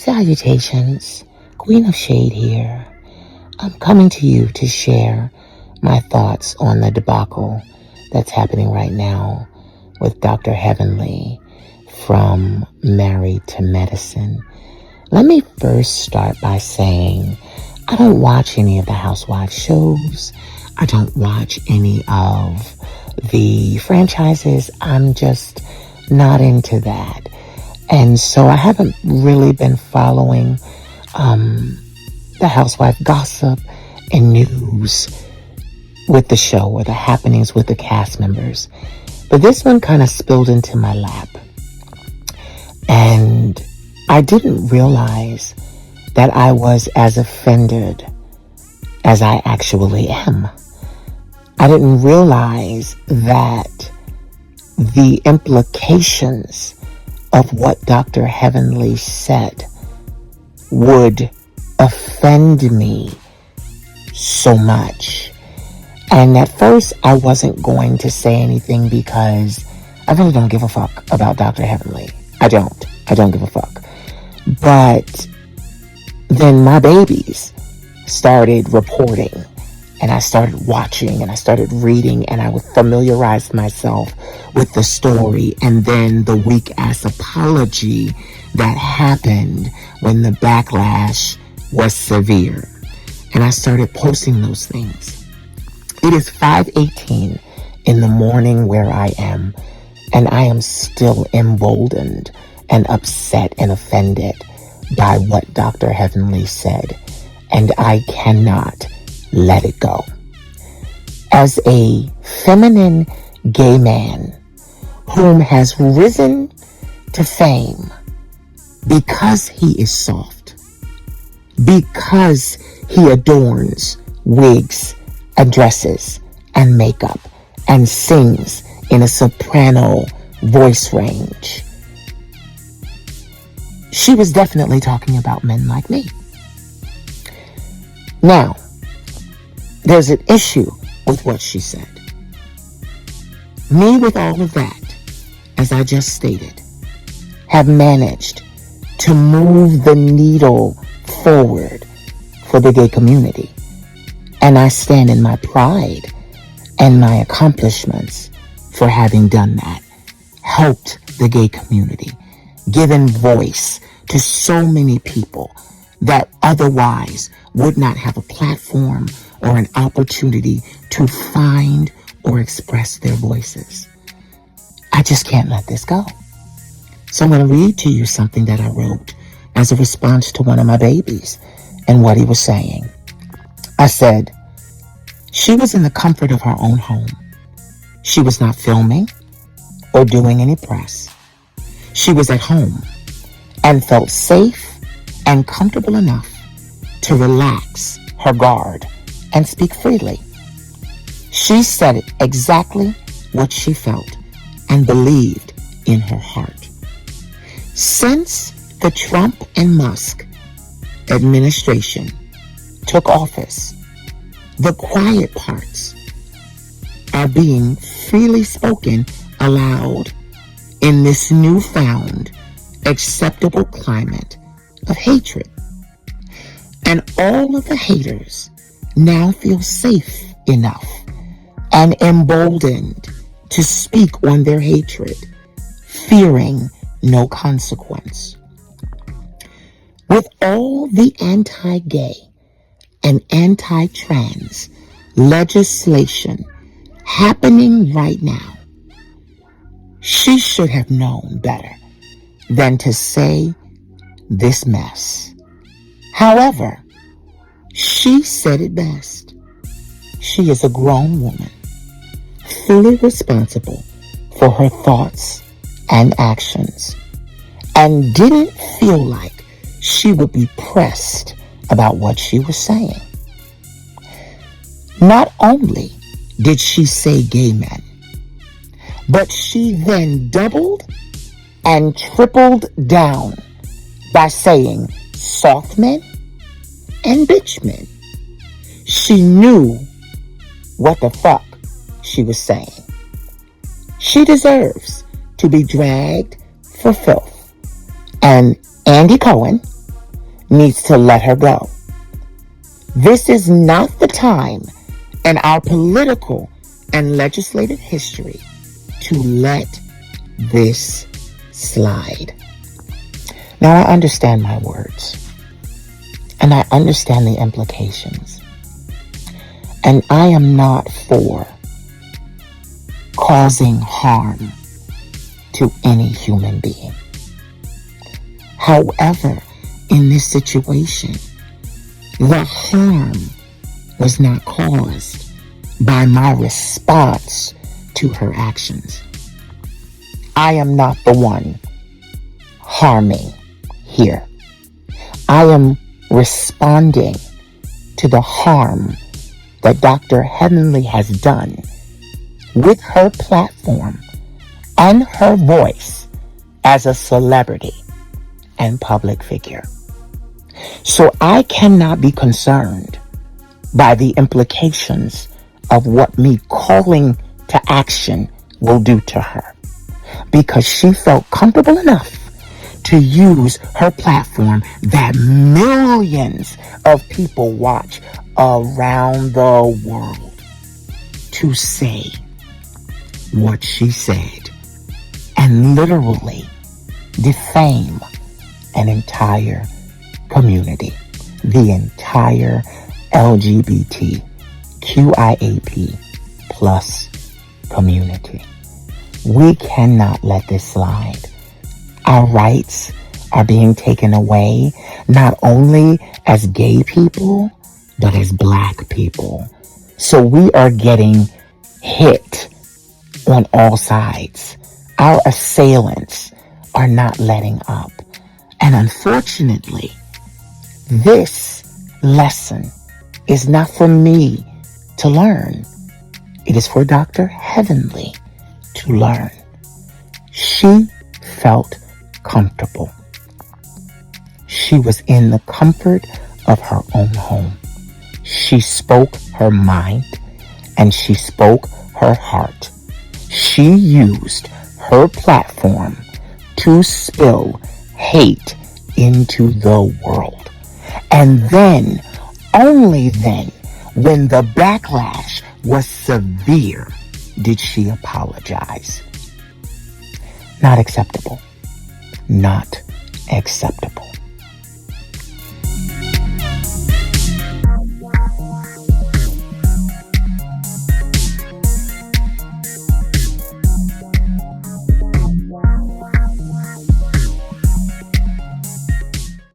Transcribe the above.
Salutations, Queen of Shade here. I'm coming to you to share my thoughts on the debacle that's happening right now with Dr. Heavenly from Married to Medicine. Let me first start by saying I don't watch any of the Housewives shows. I don't watch any of the franchises. I'm just not into that. And so I haven't really been following the housewife gossip and news with the show or the happenings with the cast members. But this one kind of spilled into my lap. And I didn't realize that I was as offended as I actually am. I didn't realize that the implications of what Dr. Heavenly said would offend me so much. And at first I wasn't going to say anything because I really don't give a fuck about Dr. Heavenly. I don't give a fuck. But then my babies started reporting, and I started watching, and I started reading, and I would familiarize myself with the story, and then the weak-ass apology that happened when the backlash was severe. And I started posting those things. It is 5:18 in the morning where I am, and I am still emboldened and upset and offended by what Dr. Heavenly said, and I cannot let it go. As a feminine gay man whom has risen to fame because he is soft, because he adorns wigs and dresses and makeup and sings in a soprano voice range, she was definitely talking about men like me. Now, there's an issue with what she said. Me, with all of that, as I just stated, have managed to move the needle forward for the gay community. And I stand in my pride and my accomplishments for having done that. Helped the gay community, given voice to so many people that otherwise would not have a platform or an opportunity to find or express their voices. I just can't let this go. So I'm going to read to you something that I wrote as a response to one of my babies and what he was saying. I said, she was in the comfort of her own home. She was not filming or doing any press. She was at home and felt safe and comfortable enough to relax her guard and speak freely. She said exactly what she felt and believed in her heart. Since the Trump and Musk administration took office, the quiet parts are being freely spoken aloud in this newfound acceptable climate of hatred. And all of the haters now feel safe enough and emboldened to speak on their hatred, fearing no consequence. With all the anti-gay and anti-trans legislation happening right now, she should have known better than to say this mess. However, she said it best. She is a grown woman, fully responsible for her thoughts and actions, and didn't feel like she would be pressed about what she was saying. Not only did she say gay men, but she then doubled and tripled down by saying soft men and bitch men. She knew what the fuck she was saying. She deserves to be dragged for filth. And Andy Cohen needs to let her go. This is not the time in our political and legislative history to let this slide. Now, I understand my words, and I understand the implications, and I am not for causing harm to any human being. However, in this situation, the harm was not caused by my response to her actions. I am not the one harming here. I am responding to the harm that Dr. Heavenly has done with her platform and her voice as a celebrity and public figure. So I cannot be concerned by the implications of what me calling to action will do to her, because she felt comfortable enough to use her platform that millions of people watch around the world to say what she said and literally defame an entire community, the entire LGBTQIAP+ community. We cannot let this slide. Our rights are being taken away, not only as gay people, but as Black people. So we are getting hit on all sides. Our assailants are not letting up. And unfortunately, this lesson is not for me to learn. It is for Dr. Heavenly to learn. She felt comfortable. She was in the comfort of her own home. She spoke her mind and she spoke her heart. She used her platform to spill hate into the world. And then, only then, when the backlash was severe, did she apologize. Not acceptable. Not acceptable.